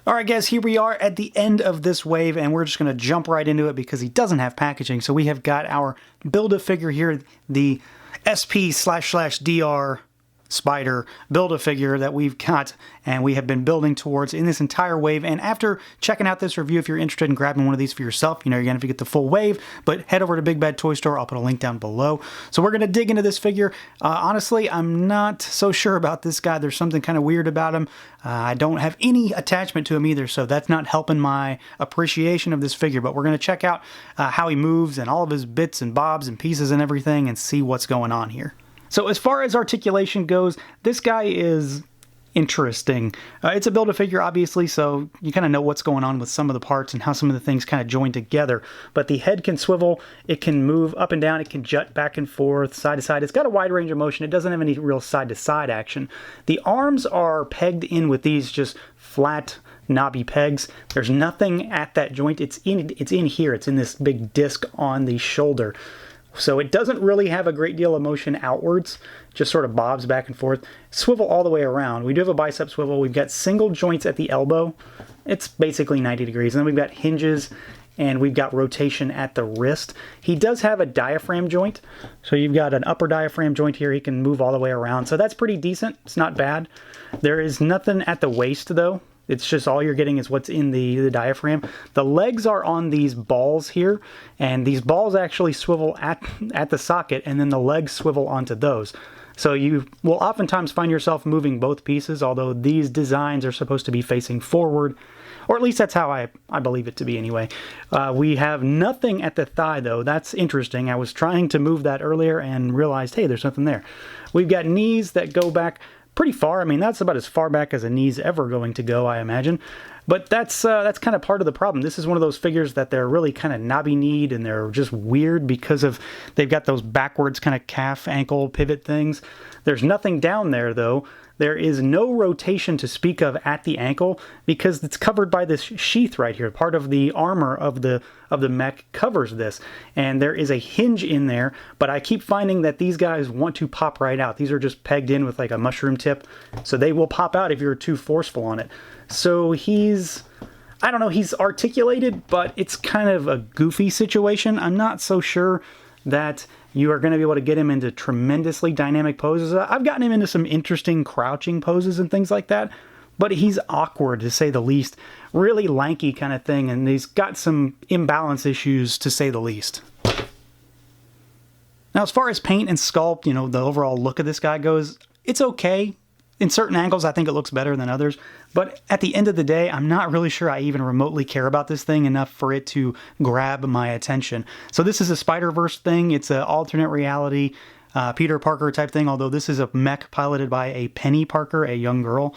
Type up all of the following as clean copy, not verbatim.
Alright guys, here we are at the end of this wave, and we're just going to jump right into it because he doesn't have packaging. So we have got our Build-A-Figure here, the SP//DR Spider Build-A-Figure that we've got and we have been building towards in this entire wave. And after checking out this review, if you're interested in grabbing one of these for yourself, you know, you're going to have to get the full wave, but head over to Big Bad Toy Store. I'll put a link down below. So we're going to dig into this figure. Honestly, I'm not so sure about this guy. There's something kind of weird about him. I don't have any attachment to him either, so that's not helping my appreciation of this figure, but we're going to check out how he moves and all of his bits and bobs and pieces and everything and see what's going on here. So as far as articulation goes, this guy is interesting. It's a Build-A-Figure, obviously, so you kind of know what's going on with some of the parts and how some of the things kind of join together. But the head can swivel, it can move up and down, it can jut back and forth, side to side. It's got a wide range of motion. It doesn't have any real side-to-side action. The arms are pegged in with these just flat, knobby pegs. There's nothing at that joint. It's in here. It's in this big disc on the shoulder. So it doesn't really have a great deal of motion outwards, just sort of bobs back and forth. Swivel all the way around. We do have a bicep swivel. We've got single joints at the elbow. It's basically 90 degrees. And then we've got hinges and we've got rotation at the wrist. He does have a diaphragm joint. So you've got an upper diaphragm joint here. He can move all the way around. So that's pretty decent. It's not bad. There is nothing at the waist though. It's just all you're getting is what's in the diaphragm. The legs are on these balls here, and these balls actually swivel at the socket, and then the legs swivel onto those. So you will oftentimes find yourself moving both pieces, although these designs are supposed to be facing forward, or at least that's how I believe it to be anyway. We have nothing at the thigh, though. That's interesting. I was trying to move that earlier and realized, hey, there's nothing there. We've got knees that go back pretty far. I mean, that's about as far back as a knee's ever going to go, I imagine. But that's kind of part of the problem. This is one of those figures that they're really kind of knobby-kneed and they're just weird because of they've got those backwards kind of calf ankle pivot things. There's nothing down there though. There is no rotation to speak of at the ankle because it's covered by this sheath right here. Part of the armor of the mech covers this, and there is a hinge in there, but I keep finding that these guys want to pop right out. These are just pegged in with like a mushroom tip, so they will pop out if you're too forceful on it. So he's, I don't know, he's articulated, but it's kind of a goofy situation. I'm not so sure that you are going to be able to get him into tremendously dynamic poses. I've gotten him into some interesting crouching poses and things like that, but he's awkward to say the least. Really lanky kind of thing, and he's got some imbalance issues to say the least. Now, as far as paint and sculpt, you know, the overall look of this guy goes, it's okay. In certain angles, I think it looks better than others, but at the end of the day, I'm not really sure I even remotely care about this thing enough for it to grab my attention. So this is a Spider-Verse thing. It's an alternate reality Peter Parker type thing, although this is a mech piloted by a Penny Parker, a young girl.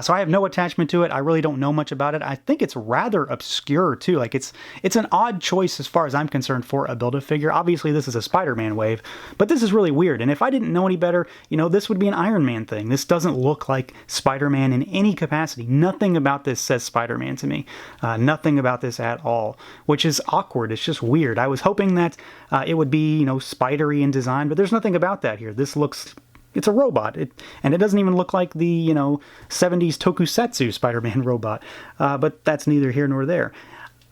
So I have no attachment to it. I really don't know much about it. I think it's rather obscure too. Like it's an odd choice as far as I'm concerned for a Build-A-Figure. Obviously this is a Spider-Man wave, but this is really weird. And if I didn't know any better, you know, this would be an Iron Man thing. This doesn't look like Spider-Man in any capacity. Nothing about this says Spider-Man to me. Nothing about this at all, which is awkward. It's just weird. I was hoping that it would be, you know, spidery in design, but there's nothing about that here. This looks, it's a robot, and it doesn't even look like the, you know, 70s tokusatsu Spider-Man robot, but that's neither here nor there.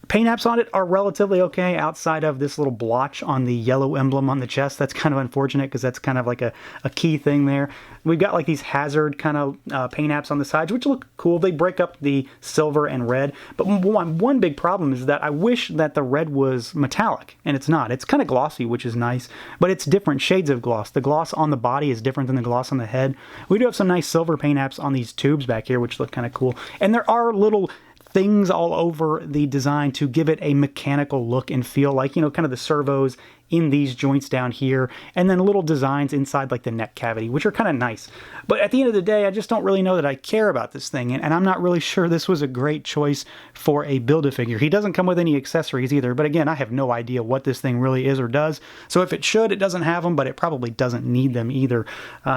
Paint apps on it are relatively okay outside of this little blotch on the yellow emblem on the chest. That's kind of unfortunate because that's kind of like a key thing there. We've got like these hazard kind of paint apps on the sides, which look cool. They break up the silver and red. But one big problem is that I wish that the red was metallic, and it's not. It's kind of glossy, which is nice, but it's different shades of gloss. The gloss on the body is different than the gloss on the head. We do have some nice silver paint apps on these tubes back here, which look kind of cool. And there are little things all over the design to give it a mechanical look and feel, like, you know, kind of the servos in these joints down here, and then little designs inside like the neck cavity, which are kind of nice. But at the end of the day, I just don't really know that I care about this thing, and I'm not really sure this was a great choice for a Build-A-Figure. He doesn't come with any accessories either, but again, I have no idea what this thing really is or does. So if it should, it doesn't have them, but it probably doesn't need them either.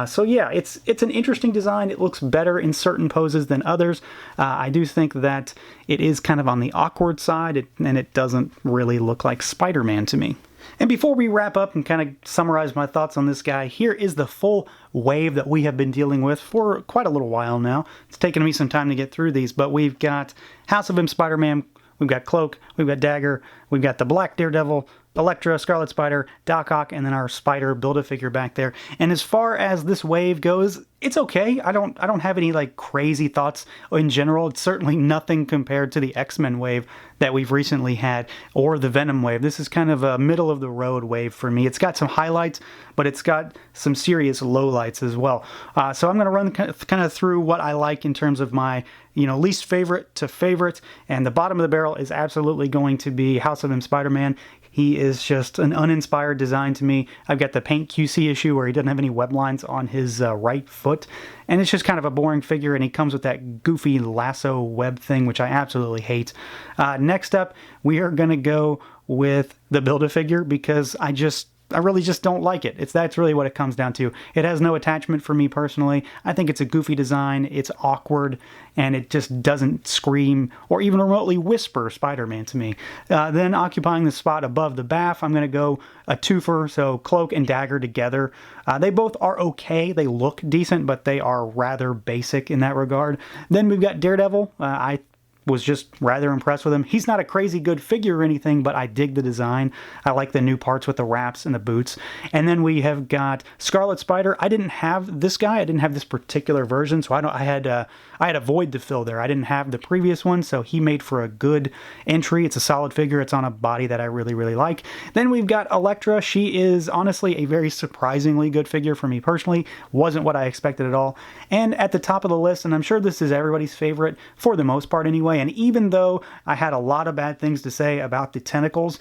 So yeah, it's an interesting design. It looks better in certain poses than others. I do think that it is kind of on the awkward side, and it doesn't really look like Spider-Man to me. And before we wrap up and kind of summarize my thoughts on this guy, here is the full wave that we have been dealing with for quite a little while now. It's taken me some time to get through these, but we've got House of M Spider-Man, we've got Cloak, we've got Dagger, we've got the Black Daredevil, Elektra, Scarlet Spider, Doc Ock, and then our Spider Build-A-Figure back there. And as far as this wave goes, it's okay. I don't have any like crazy thoughts in general. It's certainly nothing compared to the X-Men wave that we've recently had, or the Venom wave. This is kind of a middle of the road wave for me. It's got some highlights, but it's got some serious lowlights as well. So I'm going to run kind of through what I like in terms of my least favorite to favorite, and the bottom of the barrel is absolutely going to be House of M Spider-Man. He is just an uninspired design to me. I've got the Paint QC issue where he doesn't have any web lines on his right foot, and it's just kind of a boring figure, and he comes with that goofy lasso web thing, which I absolutely hate. Next up, we are going to go with the Build-A-Figure because I really just don't like it. That's really what it comes down to. It has no attachment for me personally. I think it's a goofy design, it's awkward, and it just doesn't scream or even remotely whisper Spider-Man to me. Then occupying the spot above the BAF, I'm going to go a twofer, so Cloak and Dagger together. They both are okay. They look decent, but they are rather basic in that regard. Then we've got Daredevil. I was just rather impressed with him. He's not a crazy good figure or anything, but I dig the design. I like the new parts with the wraps and the boots. And then we have got Scarlet Spider. I didn't have this guy. I didn't have this particular version, so I had a void to fill there. I didn't have the previous one, so he made for a good entry. It's a solid figure. It's on a body that I really, really like. Then we've got Elektra. She is honestly a very surprisingly good figure for me personally. Wasn't what I expected at all. And at the top of the list, and I'm sure this is everybody's favorite for the most part anyway, and even though I had a lot of bad things to say about the tentacles,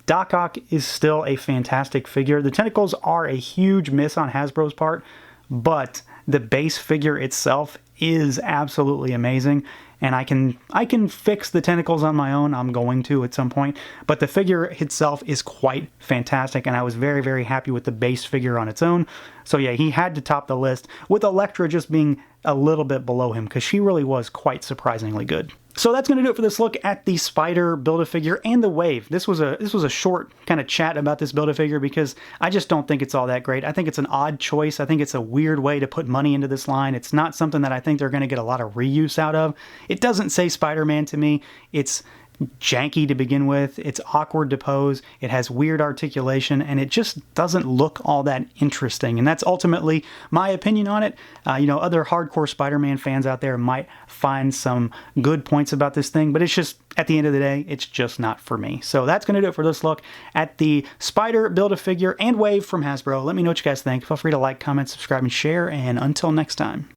Doc Ock is still a fantastic figure. The tentacles are a huge miss on Hasbro's part, but the base figure itself is absolutely amazing. And I can fix the tentacles on my own. I'm going to at some point. But the figure itself is quite fantastic, and I was very, very happy with the base figure on its own. So yeah, he had to top the list, with Elektra just being a little bit below him, because she really was quite surprisingly good. So that's going to do it for this look at the Spider Build-A-Figure and the Wave. This was a short kind of chat about this Build-A-Figure because I just don't think it's all that great. I think it's an odd choice. I think it's a weird way to put money into this line. It's not something that I think they're going to get a lot of reuse out of. It doesn't say Spider-Man to me. It's janky to begin with, it's awkward to pose, it has weird articulation, and it just doesn't look all that interesting. And that's ultimately my opinion on it. Other hardcore Spider-Man fans out there might find some good points about this thing, but it's just, at the end of the day, it's just not for me. So that's going to do it for this look at the Spider Build-A-Figure and Wave from Hasbro. Let me know what you guys think. Feel free to like, comment, subscribe, and share, and until next time.